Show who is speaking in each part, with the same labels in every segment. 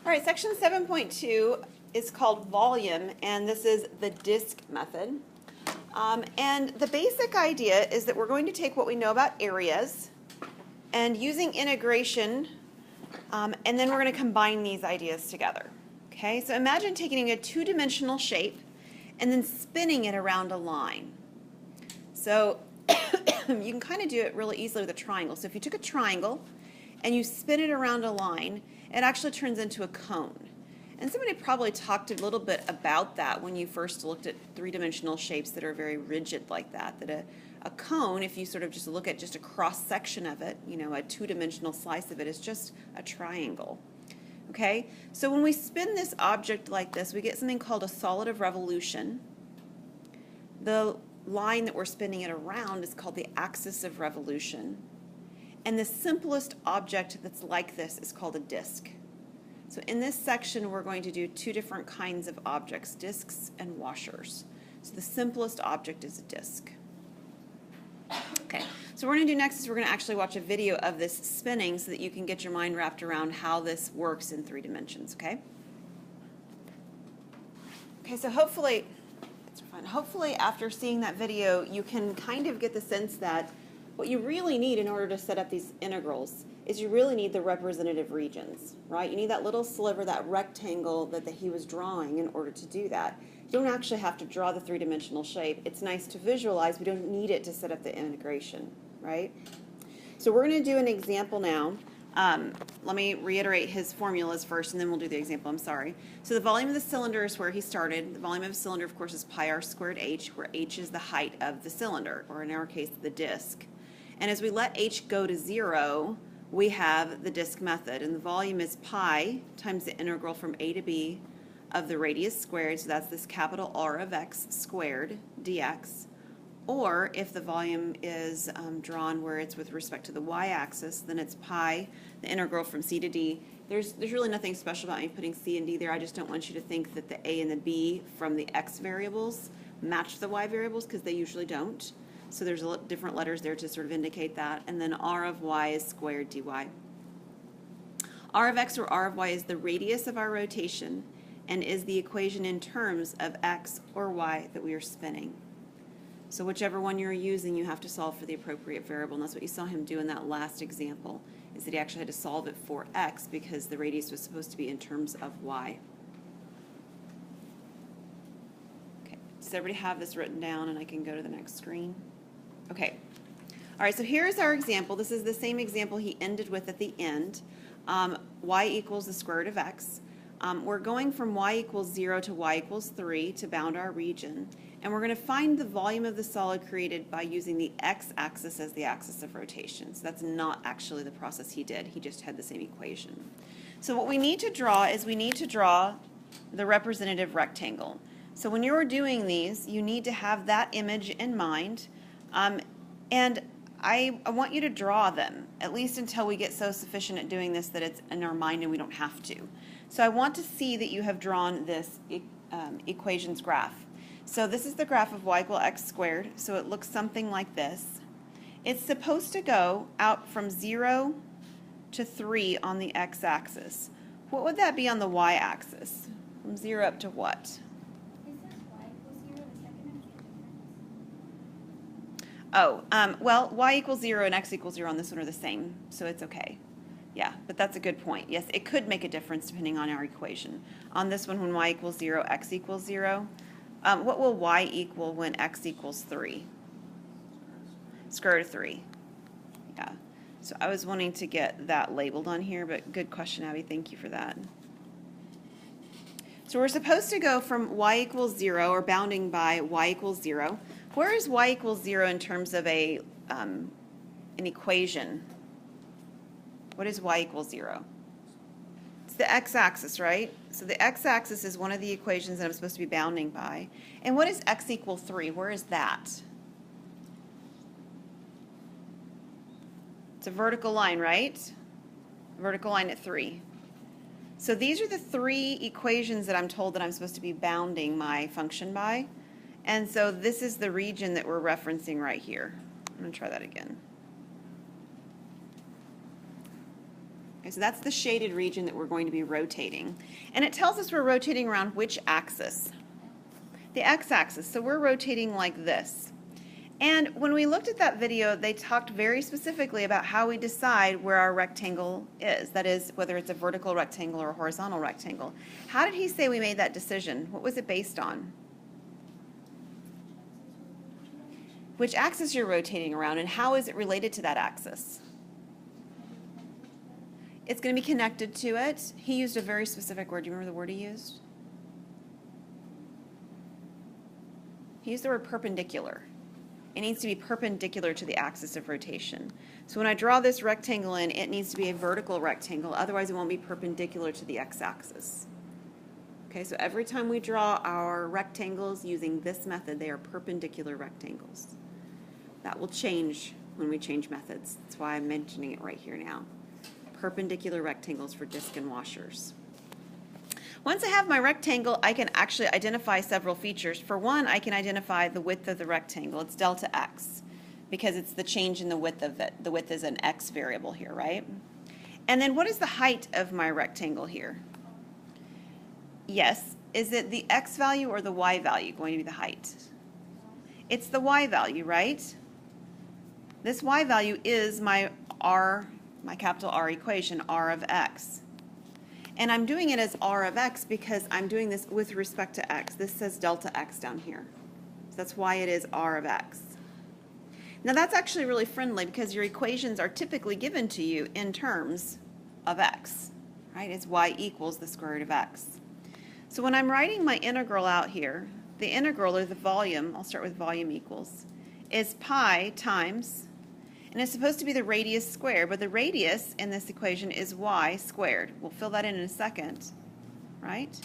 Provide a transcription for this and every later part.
Speaker 1: All right, section 7.2 is called volume, and this is the disk method. And the basic idea is that we're going to take what we know about areas and using integration, and then we're going to combine these ideas together. Okay, so imagine taking a two-dimensional shape and then spinning it around a line. So you can kind of do it really easily with a triangle. So if you took a triangle and you spin it around a line, it actually turns into a cone. And somebody probably talked a little bit about that when you first looked at three-dimensional shapes that are very rigid like that. That a cone, if you sort of just look at just a cross-section of it, you know, a two-dimensional slice of it is just a triangle. Okay? So when we spin this object like this, we get something called a solid of revolution. The line that we're spinning it around is called the axis of revolution. And the simplest object that's like this is called a disk. So in this section, we're going to do two different kinds of objects, disks and washers. So the simplest object is a disk. Okay, so what we're going to do next is we're going to actually watch a video of this spinning so that you can get your mind wrapped around how this works in 3 dimensions, okay? Okay, so hopefully after seeing that video, you can kind of get the sense that what you really need in order to set up these integrals is you really need the representative regions, right? You need that little sliver, that rectangle that he was drawing in order to do that. You don't actually have to draw the three-dimensional shape. It's nice to visualize. We don't need it to set up the integration, right? So we're going to do an example now. Let me reiterate his formulas first, and then we'll do the example. I'm sorry. So the volume of the cylinder is where he started. The volume of a cylinder, of course, is pi r squared h, where h is the height of the cylinder, or in our case, the disk. And as we let h go to 0, we have the disk method, and the volume is pi times the integral from a to b of the radius squared, so that's this capital R of x squared dx. Or if the volume is drawn where it's with respect to the y-axis, then it's pi, the integral from c to d. There's really nothing special about me putting c and d there. I just don't want you to think that the a and the b from the x variables match the y variables, because they usually don't. So there's different letters there to sort of indicate that. And then r of y is squared dy. R of x or r of y is the radius of our rotation and is the equation in terms of x or y that we are spinning. So whichever one you're using, you have to solve for the appropriate variable. And that's what you saw him do in that last example, is that he actually had to solve it for x because the radius was supposed to be in terms of y. Okay, does everybody have this written down and I can go to the next screen? Okay. All right, so here's our example. This is the same example he ended with at the end. Y equals the square root of x. We're going from y equals 0 to y equals 3 to bound our region. And we're going to find the volume of the solid created by using the x-axis as the axis of rotation. So that's not actually the process he did. He just had the same equation. So what we need to draw is we need to draw the representative rectangle. So when you're doing these, you need to have that image in mind. And I want you to draw them, at least until we get so sufficient at doing this that it's in our mind and we don't have to. So I want to see that you have drawn this equations graph. So this is the graph of y equal x squared, so it looks something like this. It's supposed to go out from 0 to 3 on the x-axis. What would that be on the y-axis? From 0 up to what? Oh, well, y equals 0 and x equals 0 on this one are the same, so it's okay. Yeah, but that's a good point. Yes, it could make a difference depending on our equation. On this one, when y equals 0, x equals 0. What will y equal when x equals 3? Square root of 3. Yeah, so I was wanting to get that labeled on here, but good question, Abby. Thank you for that. So we're supposed to go from y equals 0, or bounding by y equals 0. Where is y equals 0 in terms of an equation? What is y equals 0? It's the x-axis, right? So the x-axis is one of the equations that I'm supposed to be bounding by. And what is x equal 3? Where is that? It's a vertical line, right? Vertical line at 3. So these are the 3 equations that I'm told that I'm supposed to be bounding my function by. And so this is the region that we're referencing right here. I'm going to try that again. Okay, so that's the shaded region that we're going to be rotating. And it tells us we're rotating around which axis? The x-axis. So we're rotating like this. And when we looked at that video, they talked very specifically about how we decide where our rectangle is. That is, whether it's a vertical rectangle or a horizontal rectangle. How did he say we made that decision? What was it based on? Which axis you're rotating around, and how is it related to that axis? It's going to be connected to it. He used a very specific word. Do you remember the word he used? He used the word perpendicular. It needs to be perpendicular to the axis of rotation. So when I draw this rectangle in, it needs to be a vertical rectangle, otherwise it won't be perpendicular to the x-axis. Okay, so every time we draw our rectangles using this method, they are perpendicular rectangles. That will change when we change methods. That's why I'm mentioning it right here now. Perpendicular rectangles for disc and washers. Once I have my rectangle, I can actually identify several features. For one, I can identify the width of the rectangle. It's delta x, because it's the change in the width of it. The width is an x variable here, right? And then what is the height of my rectangle here? Yes, is it the x value or the y value going to be the height? It's the y value, right? This y value is my r, my capital R equation, r of x. And I'm doing it as r of x because I'm doing this with respect to x. This says delta x down here. So that's why it is r of x. Now that's actually really friendly because your equations are typically given to you in terms of x, right? It's y equals the square root of x. So when I'm writing my integral out here, the integral, or the volume, I'll start with volume equals, is pi times, and it's supposed to be the radius squared, but the radius in this equation is y squared. We'll fill that in a second, right?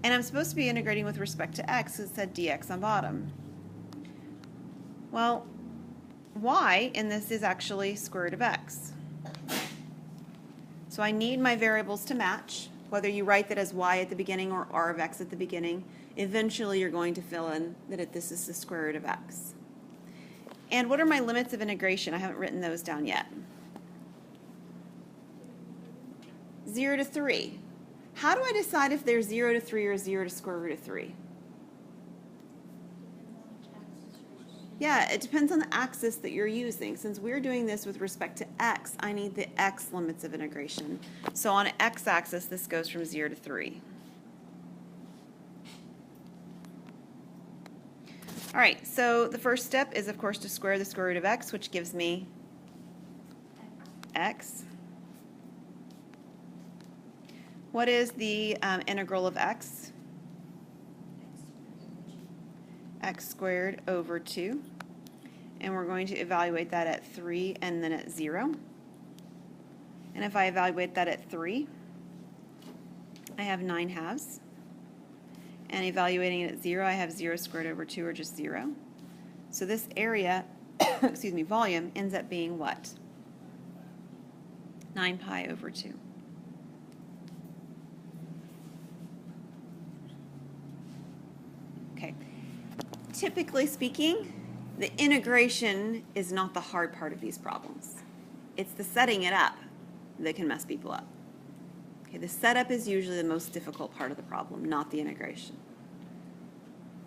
Speaker 1: And I'm supposed to be integrating with respect to x, because it said dx on bottom. Well, y in this is actually square root of x. So I need my variables to match, whether you write that as y at the beginning or r of x at the beginning. Eventually you're going to fill in that this is the square root of x. And what are my limits of integration? I haven't written those down yet. 0 to 3. How do I decide if they're 0 to 3 or 0 to square root of 3? Yeah, it depends on the axis that you're using. Since we're doing this with respect to x, I need the x limits of integration. So on an x-axis, this goes from 0 to 3. All right, so the first step is, of course, to square the square root of x, which gives me x. What is the integral of x? X squared over 2. And we're going to evaluate that at 3 and then at 0. And if I evaluate that at 3, I have 9 halves. And evaluating it at 0, I have 0 squared over 2, or just 0. So this area, excuse me, volume, ends up being what? 9 pi over 2. Okay. Typically speaking, the integration is not the hard part of these problems. It's the setting it up that can mess people up. Okay, the setup is usually the most difficult part of the problem, not the integration.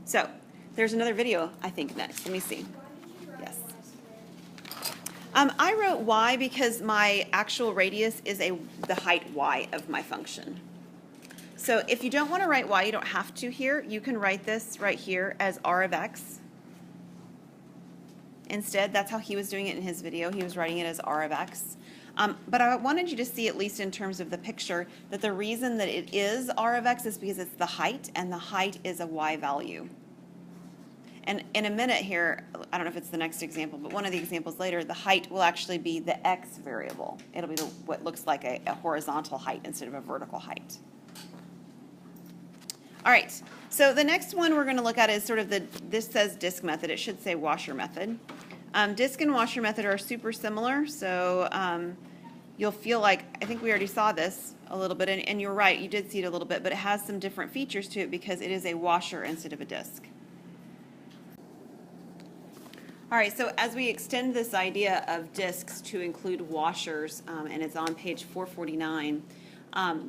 Speaker 1: So, there's another video, I think, next. Let me see. Yes. I wrote y because my actual radius is the height y of my function. So if you don't want to write y, you don't have to here. You can write this right here as r of x. Instead, that's how he was doing it in his video. He was writing it as r of x. But I wanted you to see, at least in terms of the picture, that the reason that it is r of x is because it's the height, and the height is a y value. And in a minute here, I don't know if it's the next example, but one of the examples later, the height will actually be the x variable. It'll be what looks like a horizontal height instead of a vertical height. All right, so the next one we're going to look at is sort of this says disk method. It should say washer method. Disk and washer method are super similar, so you'll feel like, I think we already saw this a little bit, and you're right, you did see it a little bit, but it has some different features to it because it is a washer instead of a disk. All right, so as we extend this idea of disks to include washers, and it's on page 449,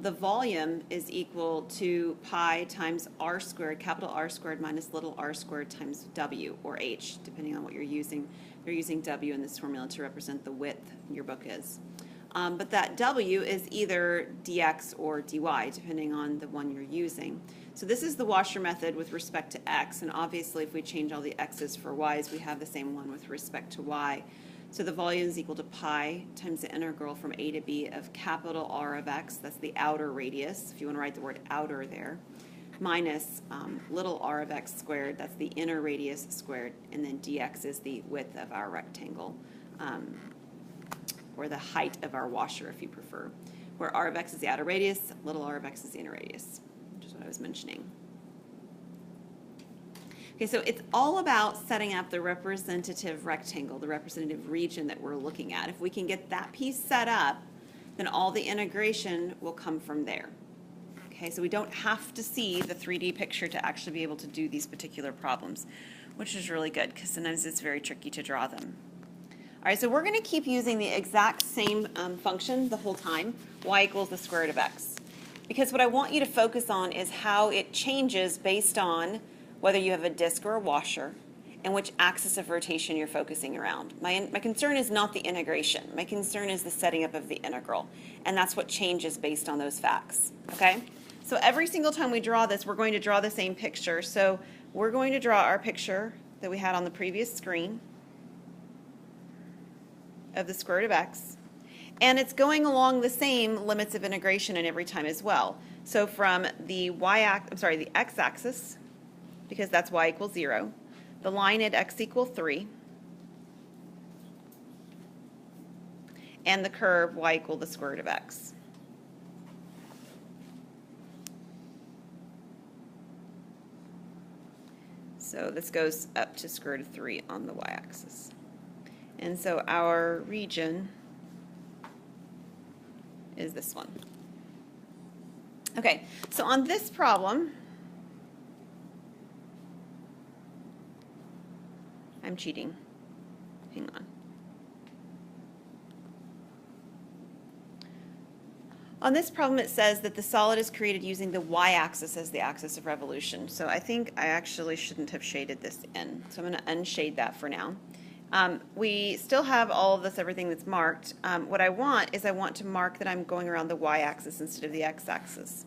Speaker 1: the volume is equal to pi times r squared, capital R squared minus little r squared times W, or H, depending on what you're using. They're using W in this formula to represent the width your book is. But that W is either dx or dy, depending on the one you're using. So this is the washer method with respect to x, and obviously if we change all the x's for y's, we have the same one with respect to y. So the volume is equal to pi times the integral from a to b of capital R of x, that's the outer radius, if you want to write the word outer there, minus little r of x squared, that's the inner radius squared, and then dx is the width of our rectangle, or the height of our washer if you prefer, where r of x is the outer radius, little r of x is the inner radius, which is what I was mentioning. Okay, so it's all about setting up the representative rectangle, the representative region that we're looking at. If we can get that piece set up, then all the integration will come from there. Okay, so we don't have to see the 3D picture to actually be able to do these particular problems, which is really good because sometimes it's very tricky to draw them. All right, so we're going to keep using the exact same function the whole time, y equals the square root of x. Because what I want you to focus on is how it changes based on whether you have a disk or a washer and which axis of rotation you're focusing around. My concern is not the integration. My concern is the setting up of the integral. And that's what changes based on those facts. Okay? So every single time we draw this, we're going to draw the same picture. So we're going to draw our picture that we had on the previous screen of the square root of x, and it's going along the same limits of integration in every time as well. So from the the x-axis, because that's y equals 0, the line at x equal 3, and the curve y equal the square root of x. So this goes up to square root of 3 on the y-axis. And so our region is this one. Okay, so on this problem, I'm cheating. Hang on. On this problem, it says that the solid is created using the y-axis as the axis of revolution. So I think I actually shouldn't have shaded this in. So I'm going to unshade that for now. We still have all of this, everything that's marked. What I want to mark that I'm going around the y-axis instead of the x-axis.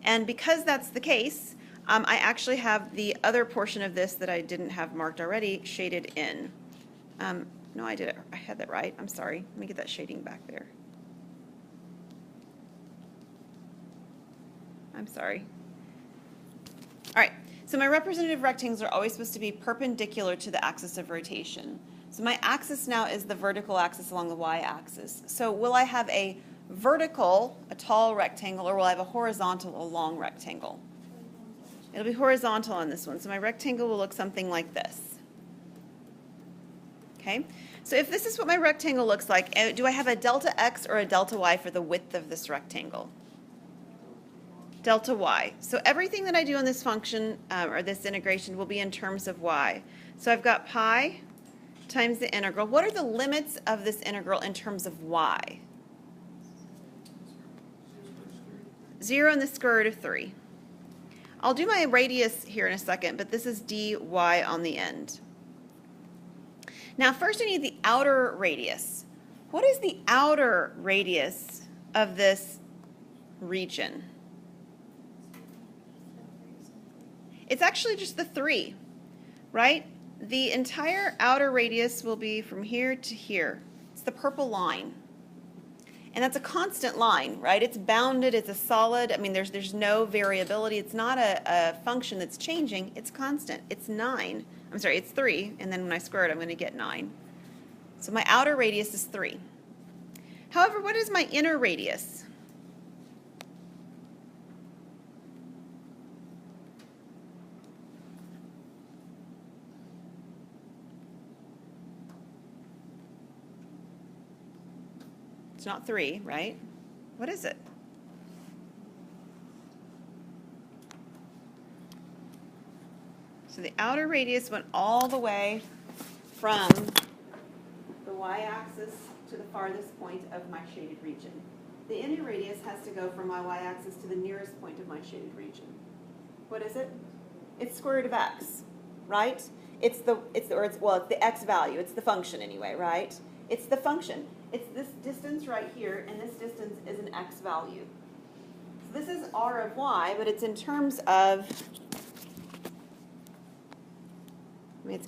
Speaker 1: And because that's the case, I actually have the other portion of this that I didn't have marked already shaded in. No, I did it. I had that right. I'm sorry. Let me get that shading back there. I'm sorry. All right. So my representative rectangles are always supposed to be perpendicular to the axis of rotation. So my axis now is the vertical axis along the y-axis. So will I have a vertical, a tall rectangle, or will I have a horizontal, a long rectangle? It'll be horizontal on this one. So my rectangle will look something like this. Okay? So if this is what my rectangle looks like, do I have a delta x or a delta y for the width of this rectangle? Delta y. So everything that I do in this function, or this integration, will be in terms of y. So I've got pi times the integral. What are the limits of this integral in terms of y? 0 and the square root of 3. I'll do my radius here in a second, but this is dy on the end. Now first I need the outer radius. What is the outer radius of this region? It's actually just the 3, right? The entire outer radius will be from here to here. It's the purple line. And that's a constant line, right? It's bounded, it's a solid. I mean, there's no variability. It's not a function that's changing. It's constant. It's 9. I'm sorry, it's 3. And then when I square it, I'm going to get 9. So my outer radius is 3. However, what is my inner radius? It's not 3, right? What is it? So the outer radius went all the way from the y-axis to the farthest point of my shaded region. The inner radius has to go from my y-axis to the nearest point of my shaded region. What is it? It's square root of x, right? It's the x value. It's the function anyway, right? It's the function. It's this distance right here, and this distance is an x value. So this is r of y, but it's in terms of, I mean,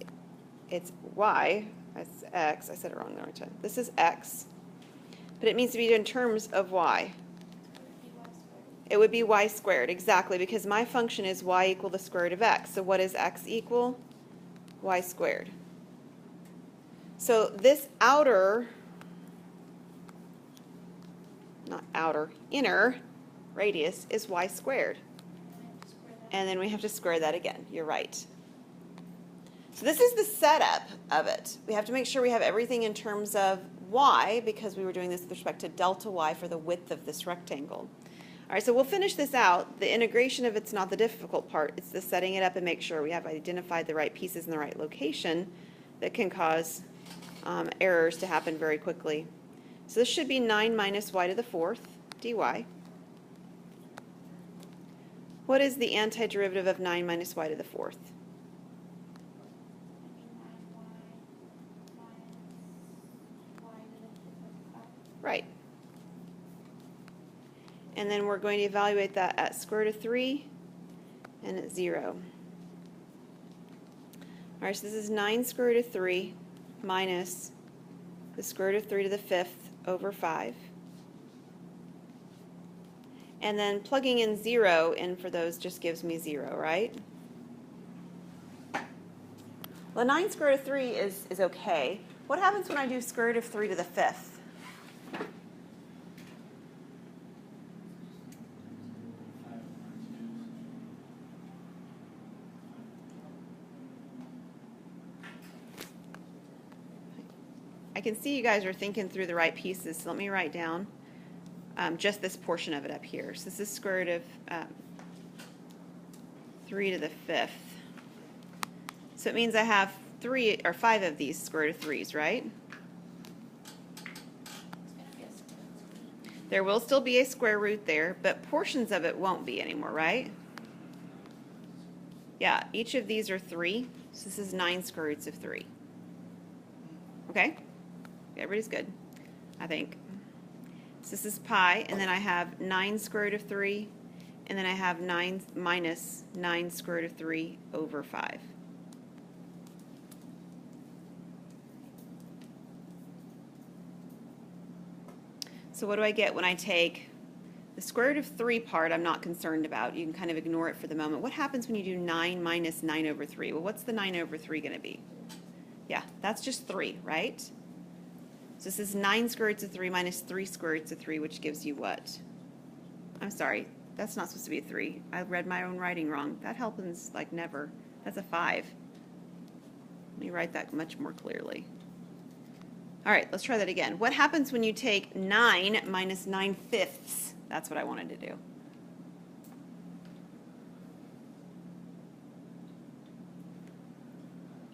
Speaker 1: it's y, that's x. I said it wrong there. This is x, but it needs to be in terms of y. It would be y squared, exactly, because my function is y equal the square root of x. So what is x equal? Y squared. So this outer, not outer, inner radius is y squared. And then we have to square that again. You're right. So this is the setup of it. We have to make sure we have everything in terms of y, because we were doing this with respect to delta y for the width of this rectangle. All right, so we'll finish this out. The integration of it's not the difficult part. It's the setting it up and make sure we have identified the right pieces in the right location that can cause errors to happen very quickly. So this should be 9 minus y to the fourth dy. What is the antiderivative of 9 minus y to the fourth? Right. And then we're going to evaluate that at square root of 3 and at 0. All right, so this is 9 square root of 3 minus the square root of 3 to the 5th over 5. And then plugging in 0 in for those just gives me 0, right? Well, 9 square root of 3 is okay. What happens when I do square root of 3 to the 5th? I can see you guys are thinking through the right pieces, so let me write down just this portion of it up here. So this is square root of 3 to the 5th. So it means I have 3 or 5 of these square root of 3's, right? There will still be a square root there, but portions of it won't be anymore, right? Yeah, each of these are 3, so this is 9 square roots of 3. Okay? Everybody's good, I think. So this is pi, and then I have 9 square root of 3, and then I have 9 minus 9 square root of 3 over 5. So what do I get when I take the square root of 3 part? I'm not concerned about. You can kind of ignore it for the moment. What happens when you do 9 minus 9 over 3? Well, what's the 9 over 3 going to be? Yeah, that's just 3, right? So this is 9 square roots of 3 minus 3 square roots of 3, which gives you what? I'm sorry, that's not supposed to be a 3. I read my own writing wrong. That happens like never. That's a 5. Let me write that much more clearly. All right, let's try that again. What happens when you take 9 minus 9/5? That's what I wanted to do.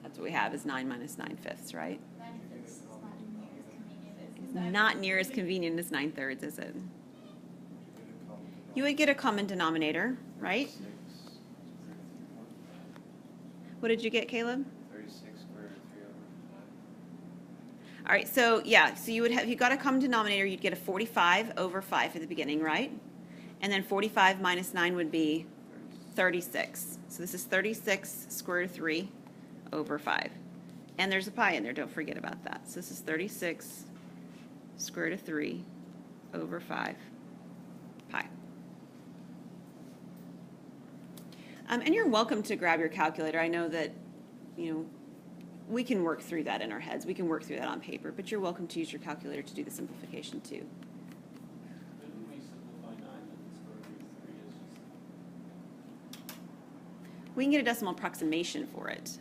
Speaker 1: That's what we have is 9 minus 9/5, right? Not near as convenient as 9/3, is it? You would get a common denominator, right? What did you get, Caleb?
Speaker 2: 36 square root of 3 over 5.
Speaker 1: All right, so yeah, so you would have, if you got a common denominator, you'd get a 45 over 5 at the beginning, right? And then 45 minus 9 would be 36. So this is 36 square root of 3 over 5. And there's a pi in there, don't forget about that. So this is 36 square root of 3 over 5 pi. And you're welcome to grab your calculator. I know that, you know, we can work through that in our heads. We can work through that on paper, but you're welcome to use your calculator to do the simplification too.
Speaker 2: Couldn't we simplify 9 and the square root of 3 is just...
Speaker 1: We can get a decimal approximation for it,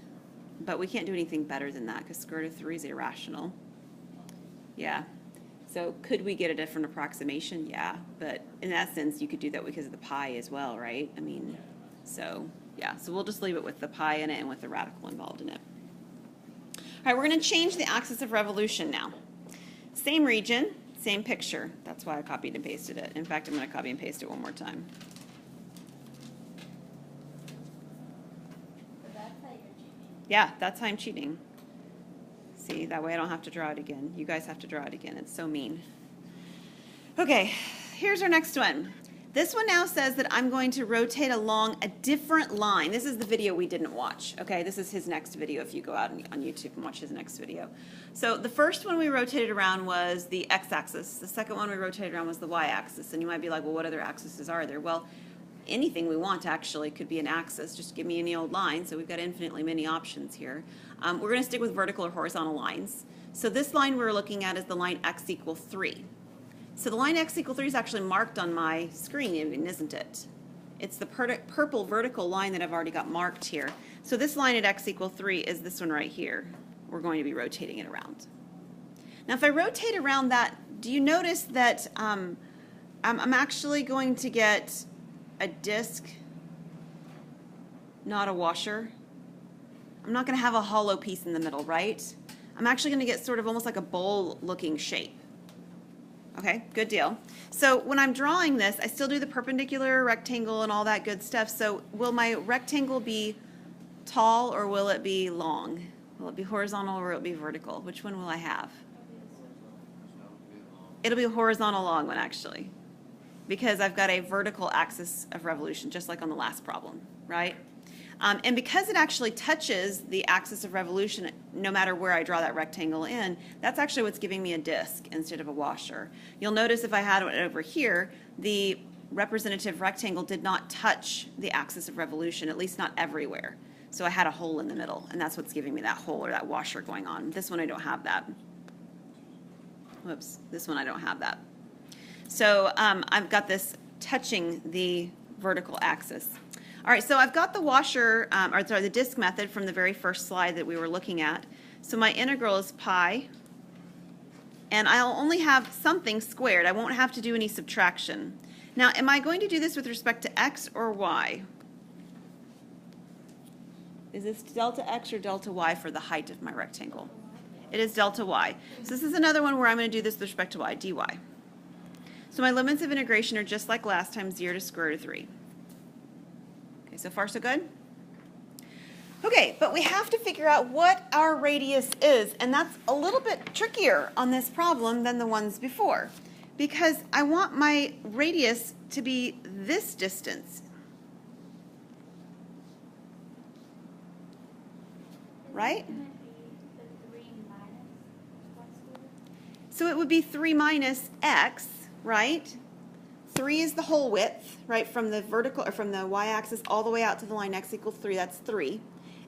Speaker 1: but we can't do anything better than that because square root of 3 is irrational. Yeah. So could we get a different approximation? Yeah, but in that sense, you could do that because of the pi as well, right? I mean, so yeah, so we'll just leave it with the pi in it and with the radical involved in it. All right, we're going to change the axis of revolution now. Same region, same picture. That's why I copied and pasted it. In fact, I'm going to copy and paste it one more time.
Speaker 3: So that's how you're cheating.
Speaker 1: Yeah, that's how I'm cheating. See, that way I don't have to draw it again. You guys have to draw it again. It's so mean. Okay, here's our next one. This one now says that I'm going to rotate along a different line. This is the video we didn't watch, okay? This is his next video if you go out on YouTube and watch his next video. So the first one we rotated around was the x-axis. The second one we rotated around was the y-axis. And you might be like, well, what other axes are there? Well, anything we want actually could be an axis. Just give me any old line. So we've got infinitely many options here. We're going to stick with vertical or horizontal lines. So this line we're looking at is the line x = 3. So the line x = 3 is actually marked on my screen, isn't it? It's the purple vertical line that I've already got marked here. So this line at x = 3 is this one right here. We're going to be rotating it around. Now if I rotate around that, do you notice that I'm actually going to get a disc, not a washer? I'm not going to have a hollow piece in the middle, right? I'm actually going to get sort of almost like a bowl-looking shape. Okay, good deal. So when I'm drawing this, I still do the perpendicular, rectangle, and all that good stuff. So will my rectangle be tall or will it be long? Will it be horizontal or will it be vertical? Which one will I have? It'll be a horizontal long one, actually, because I've got a vertical axis of revolution, just like on the last problem, right? And because it actually touches the axis of revolution, no matter where I draw that rectangle in, that's actually what's giving me a disc instead of a washer. You'll notice if I had it over here, the representative rectangle did not touch the axis of revolution, at least not everywhere. So I had a hole in the middle, and that's what's giving me that hole or that washer going on. This one I don't have that. Whoops, this one I don't have that. So I've got this touching the vertical axis. All right, so I've got the washer, the disk method from the very first slide that we were looking at. So my integral is pi, and I'll only have something squared. I won't have to do any subtraction. Now, am I going to do this with respect to x or y? Is this delta x or delta y for the height of my rectangle? It is delta y. So this is another one where I'm going to do this with respect to y, dy. So my limits of integration are just like last time, 0 to square root of 3. Okay, so far so good? Okay, but we have to figure out what our radius is, and that's a little bit trickier on this problem than the ones before, because I want my radius to be this distance. Right? So it would be 3 minus x, right? 3 is the whole width, right, from the vertical or from the y-axis all the way out to the line x = 3. That's 3.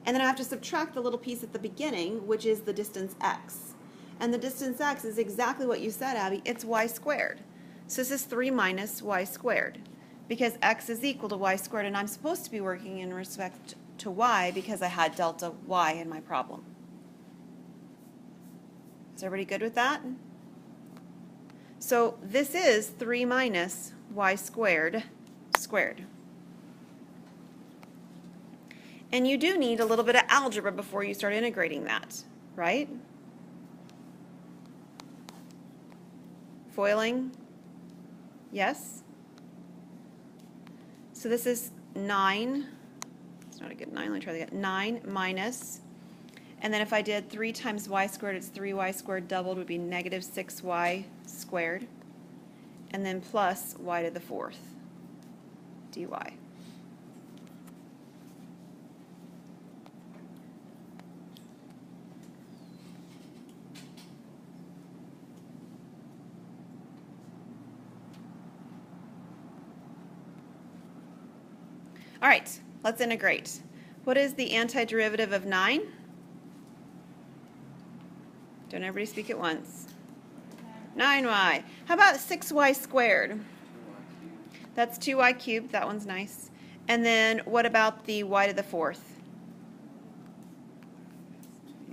Speaker 1: And then I have to subtract the little piece at the beginning, which is the distance x. And the distance x is exactly what you said, Abby. It's y squared. So this is 3 minus y squared, because x is equal to y squared, and I'm supposed to be working in respect to y because I had delta y in my problem. Is everybody good with that? So this is 3 minus y squared squared. And you do need a little bit of algebra before you start integrating that, right? Foiling? Yes? So this is 9. It's not a good 9. Let me try that again. 9 minus, and then if I did 3 times y squared, it's 3y squared doubled would be negative 6y squared, and then plus y to the 4th dy. All right, let's integrate. What is the antiderivative of 9? Don't everybody speak at once. 9y. How about 6y squared? That's 2y cubed. That one's nice. And then what about the y to the 4th?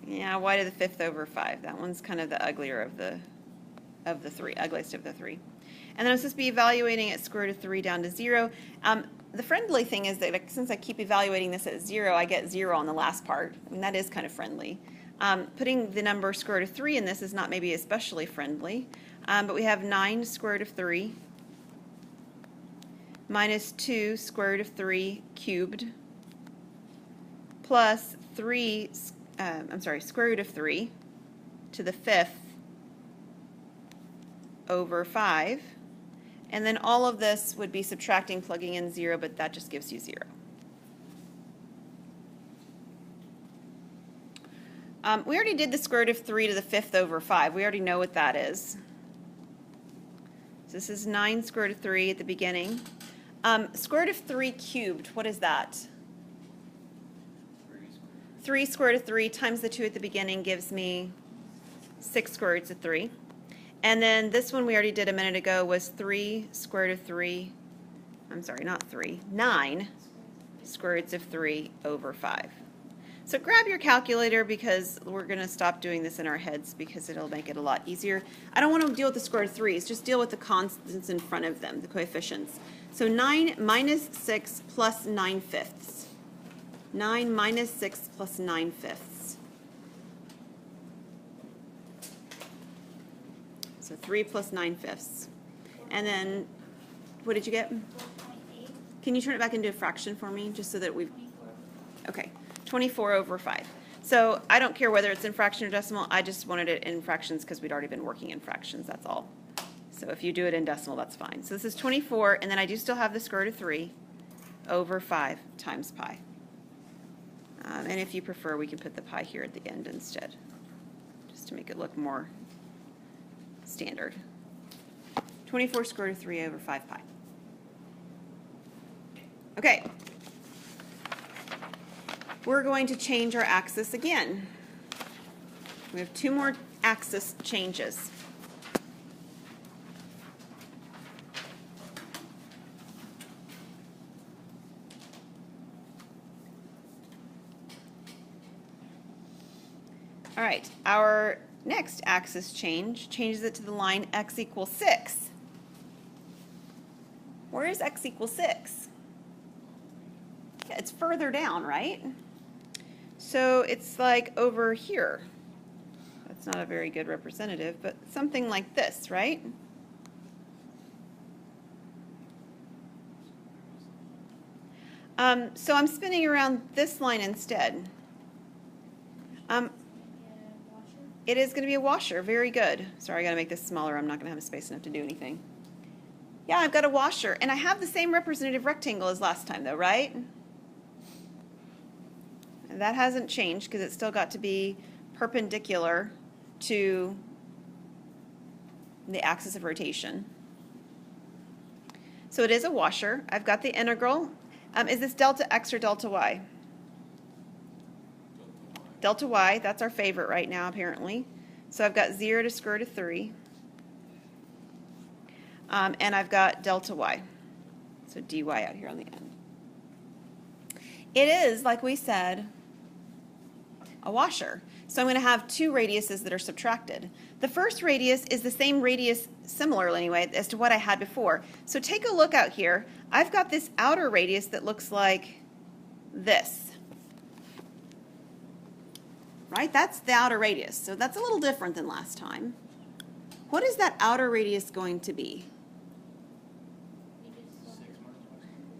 Speaker 1: Yeah, y to the 5th over 5. That one's kind of the uglier of the three, ugliest of the three. And then I'm supposed to be evaluating at square root of 3 down to 0. The friendly thing is that since I keep evaluating this at 0, I get 0 on the last part. I mean, that is kind of friendly. Putting the number square root of 3 in this is not maybe especially friendly, but we have 9 square root of 3 minus 2 square root of 3 cubed plus square root of 3 to the 5th over 5. And then all of this would be subtracting, plugging in 0, but that just gives you 0. We already did the square root of 3 to the 5th over 5. We already know what that is. So this is 9 square root of 3 at the beginning. Square root of 3 cubed, what is that? 3 square root of 3 times the 2 at the beginning gives me 6 square roots of 3. And then this one we already did a minute ago was 3 square root of 3, I'm sorry, not 3, 9 square roots of 3 over 5. So grab your calculator because we're going to stop doing this in our heads because it'll make it a lot easier. I don't want to deal with the square root of 3s, just deal with the constants in front of them, the coefficients. So 9 minus 6 plus 9/5. 9 minus 6 plus 9/5. So 3 plus 9/5. And then, what did you get?
Speaker 3: 4.8.
Speaker 1: Can you turn it back into a fraction for me, just so that we've, okay, 24 over 5. So I don't care whether it's in fraction or decimal, I just wanted it in fractions because we'd already been working in fractions, that's all. So if you do it in decimal, that's fine. So this is 24, and then I do still have the square root of 3 over 5 times pi. And if you prefer, we can put the pi here at the end instead, just to make it look more standard. 24 square root of 3 over 5 pi. Okay. We're going to change our axis again. We have 2 more axis changes. All right, our next axis changes it to the line x equals 6. Where is x equals 6? Yeah, it's further down, right? So it's like over here. That's not a very good representative, but something like this, right? So I'm spinning around this line instead. It is going to be a washer. Very good. Sorry, I got to make this smaller. I'm not going to have space enough to do anything. Yeah, I've got a washer. And I have the same representative rectangle as last time, though, right? And that hasn't changed because it's still got to be perpendicular to the axis of rotation. So it is a washer. I've got the integral. Is this delta x or delta y? Delta y, that's our favorite right now, apparently. So I've got 0 to square root of 3. And I've got delta y. So dy out here on the end. It is, like we said, a washer. So I'm going to have 2 radiuses that are subtracted. The first radius is the same radius, similar anyway, as to what I had before. So take a look out here. I've got this outer radius that looks like this. Right? That's the outer radius. So that's a little different than last time. What is that outer radius going to be?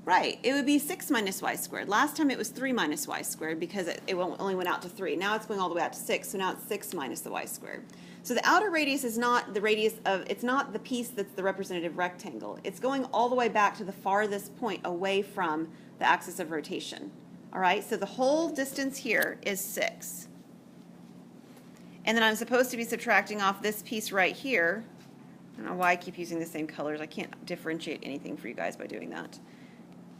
Speaker 1: Right. It would be 6 minus y squared. Last time it was 3 minus y squared because it only went out to 3. Now it's going all the way out to 6, so now it's 6 minus the y squared. So the outer radius is not the radius of, it's not the piece that's the representative rectangle. It's going all the way back to the farthest point away from the axis of rotation. All right? So the whole distance here is 6. And then I'm supposed to be subtracting off this piece right here. I don't know why I keep using the same colors. I can't differentiate anything for you guys by doing that.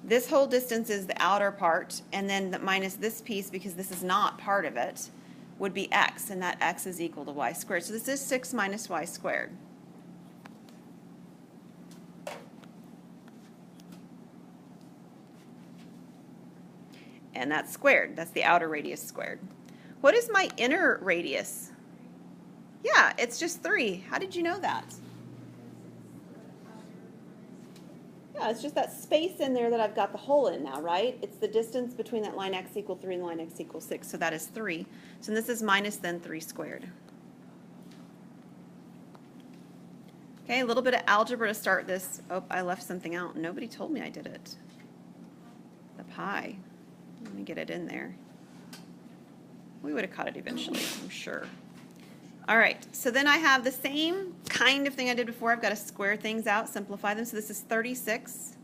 Speaker 1: This whole distance is the outer part, and then minus this piece, because this is not part of it, would be x, and that x is equal to y squared. So this is 6 minus y squared. And that's squared. That's the outer radius squared. What is my inner radius? Yeah, it's just 3. How did you know that? Yeah, Yeah, it's just that space in there that I've got the hole in now, right? It's the distance between that line x equal 3 and line x equals 6, so that is 3. So this is minus then 3 squared. Okay, a little bit of algebra to start this. Oh, I left something out. Nobody told me I did it. The pi. Let me get it in there. We would have caught it eventually, I'm sure. All right, so then I have the same kind of thing I did before. I've got to square things out, simplify them. So this is 36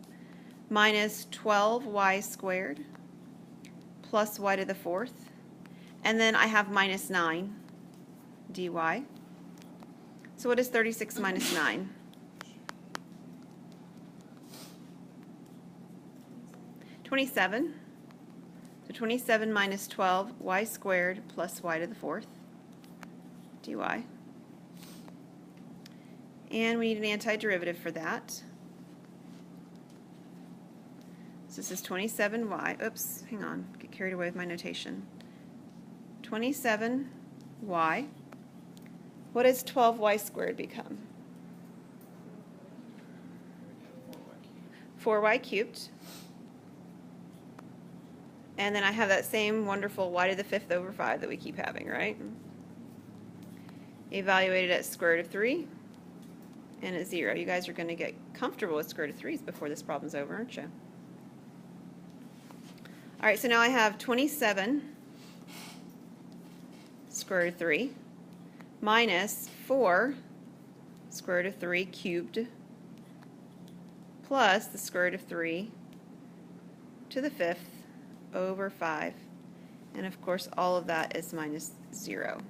Speaker 1: minus 12y squared plus y to the 4th. And then I have minus 9 dy. So what is 36 minus 9? 27. So 27 minus 12 y squared plus y to the 4th dy. And we need an antiderivative for that. So this is 27y. Oops, hang on. Get carried away with my notation. 27y. What does 12y squared become? 4y cubed. And then I have that same wonderful y to the 5th over 5 that we keep having, right? Evaluated at square root of 3 and at 0. You guys are going to get comfortable with square root of 3s before this problem's over, aren't you? All right, so now I have 27 square root of 3 minus 4 square root of 3 cubed plus the square root of 3 to the 5th over 5. And of course, all of that is minus 0.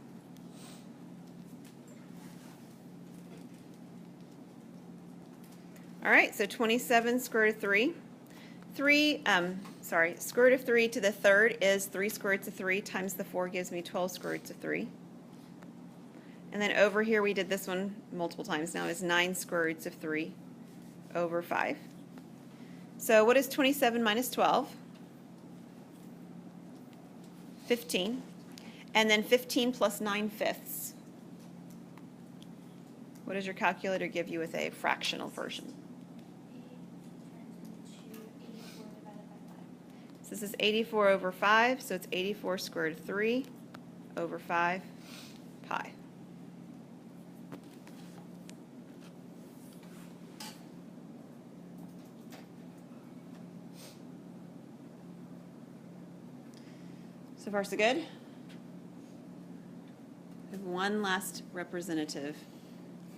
Speaker 1: All right, so 27 square root of 3. Square root of 3 to the 3rd is 3 square roots of 3 times the 4 gives me 12 square roots of 3. And then over here, we did this one multiple times now, is 9 square roots of 3 over 5. So what is 27 minus 12? 15. And then 15 plus 9/5. What does your calculator give you with a fractional version? So this is 84 over 5, so it's 84 square root of 3 over 5 pi. So far, so good. I have one last representative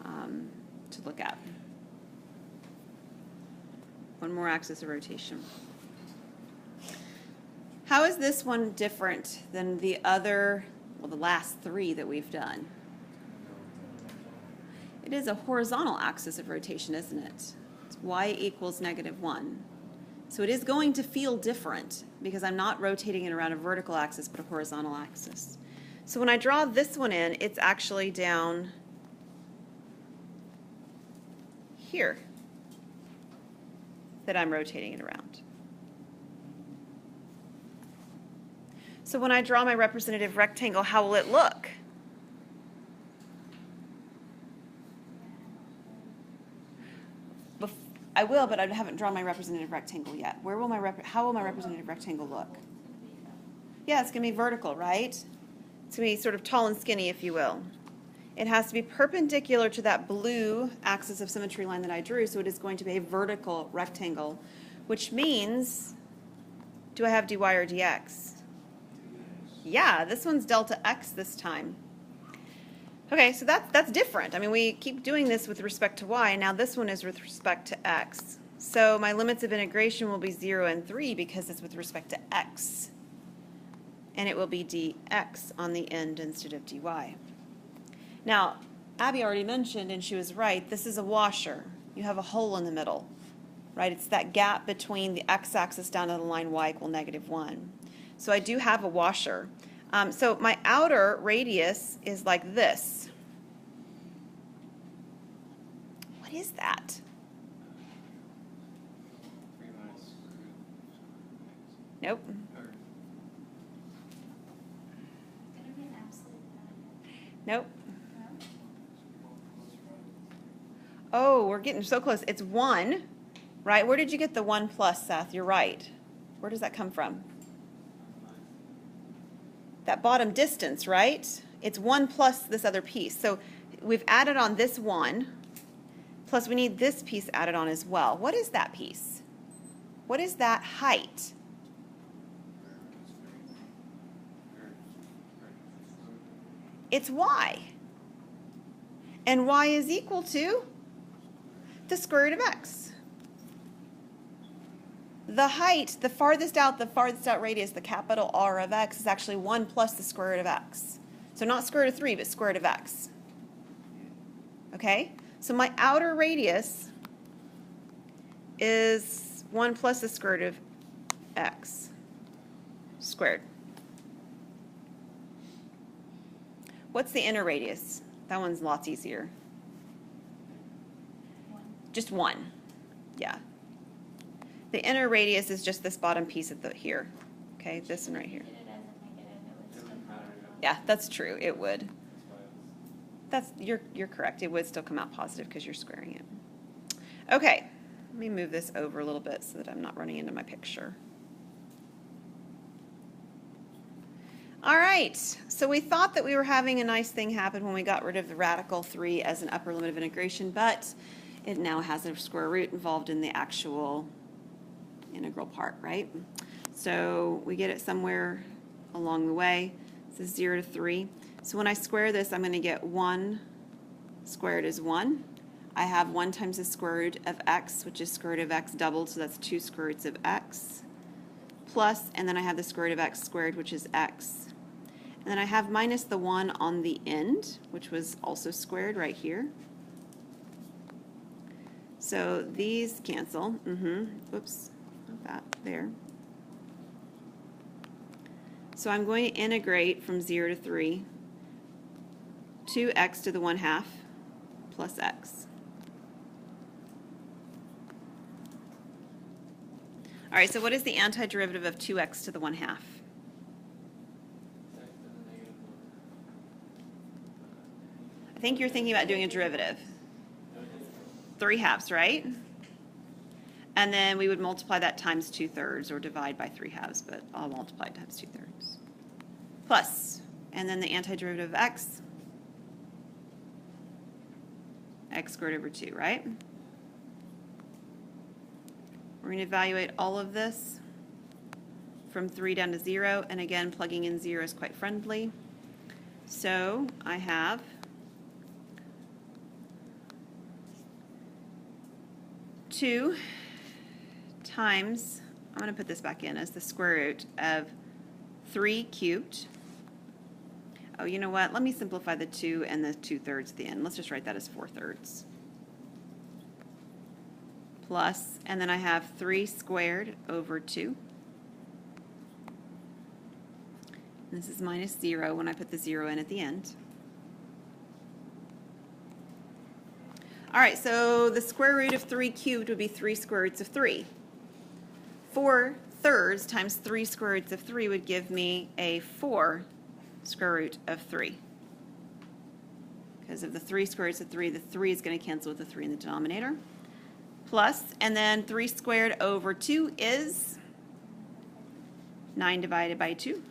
Speaker 1: to look at. One more axis of rotation. How is this one different than the other, well, the last 3 that we've done? It is a horizontal axis of rotation, isn't it? It's y equals -1. So it is going to feel different because I'm not rotating it around a vertical axis but a horizontal axis. So when I draw this one in, it's actually down here that I'm rotating it around. So when I draw my representative rectangle, how will it look? I will, but I haven't drawn my representative rectangle yet. Where will how will my representative rectangle look? Yeah, it's going to be vertical, right? It's going to be sort of tall and skinny, if you will. It has to be perpendicular to that blue axis of symmetry line that I drew, so it is going to be a vertical rectangle, which means, do I have dy or dx? Yeah, this one's delta x this time. Okay, so that's different. I mean, we keep doing this with respect to y, and now this one is with respect to x. So my limits of integration will be 0 and 3 because it's with respect to x. And it will be dx on the end instead of dy. Now, Abby already mentioned, and she was right, this is a washer. You have a hole in the middle, right? It's that gap between the x-axis down to the line y equal -1. So I do have a washer. So my outer radius is like this. What is that? Nope. Nope. Oh, we're getting so close. It's 1 right? Where did you get the 1 plus, Seth? You're right. Where does that come from? That bottom distance, right? It's 1 plus this other piece. So we've added on this 1, plus we need this piece added on as well. What is that piece? What is that height? It's y. And y is equal to the square root of x. The height, the farthest out radius, the capital R of x, is actually 1 plus the square root of x. So not square root of 3, but square root of x. Okay? So my outer radius is 1 plus the square root of x squared. What's the inner radius? That one's lots easier. Just 1. Yeah. The inner radius is just this bottom piece at the here. Okay, this one right here. Yeah, that's true. It would. You're correct. It would still come out positive because you're squaring it. Okay, let me move this over a little bit so that I'm not running into my picture. All right, so we thought that we were having a nice thing happen when we got rid of the radical 3 as an upper limit of integration, but it now has a square root involved in the actual integral part, right? So we get it somewhere along the way. This is 0 to 3. So when I square this, I'm going to get 1 squared is 1. I have 1 times the square root of x, which is square root of x doubled, so that's 2 square roots of x, plus, and then I have the square root of x squared, which is x. And then I have minus the 1 on the end, which was also squared right here. So these cancel. Whoops, not that, there. So I'm going to integrate from 0 to 3, 2x to the 1/2 plus x. All right, so what is the antiderivative of 2x to the 1/2? I think you're thinking about doing a derivative. 3/2, right? And then we would multiply that times 2/3 or divide by 3/2, but I'll multiply it times 2/3. Plus, and then the antiderivative of x squared over 2, right? We're going to evaluate all of this from 3 down to 0, and again, plugging in 0 is quite friendly. So I have 2 times, I'm going to put this back in as the square root of 3 cubed. Oh, you know what? Let me simplify the 2 and the 2/3 at the end. Let's just write that as 4/3. Plus, and then I have 3 squared over 2. And this is minus 0 when I put the 0 in at the end. All right, so the square root of 3 cubed would be 3 square roots of 3. 4/3 times 3 square roots of 3 would give me a 4 square root of 3. Because of the 3 square roots of 3, the 3 is going to cancel with the 3 in the denominator. Plus, and then 3 squared over 2 is 9 divided by 2.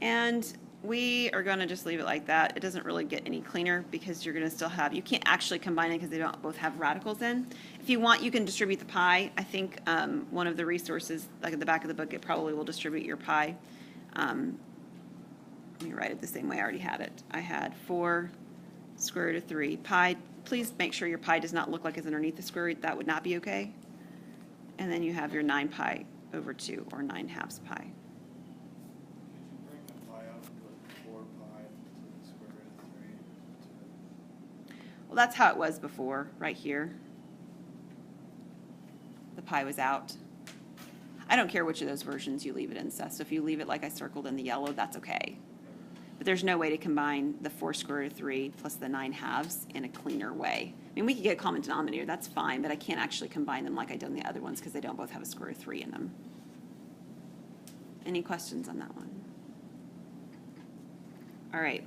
Speaker 1: And we are going to just leave it like that. It doesn't really get any cleaner because you're going to still have, you can't actually combine it because they don't both have radicals in. If you want, you can distribute the pi. I think one of the resources, like at the back of the book, it probably will distribute your pi. Let me write it the same way I already had it. I had 4 square root of 3 pi. Please make sure your pi does not look like it's underneath the square root. That would not be okay. And then you have your 9 pi over 2, or 9/2 pi. Well, that's how it was before, right here. The pi was out. I don't care which of those versions you leave it in, Seth. So if you leave it like I circled in the yellow, that's okay. But there's no way to combine the 4 square root of 3 plus the 9/2 in a cleaner way. I mean, we could get a common denominator, that's fine, but I can't actually combine them like I did in the other ones because they don't both have a square root of 3 in them. Any questions on that one? All right.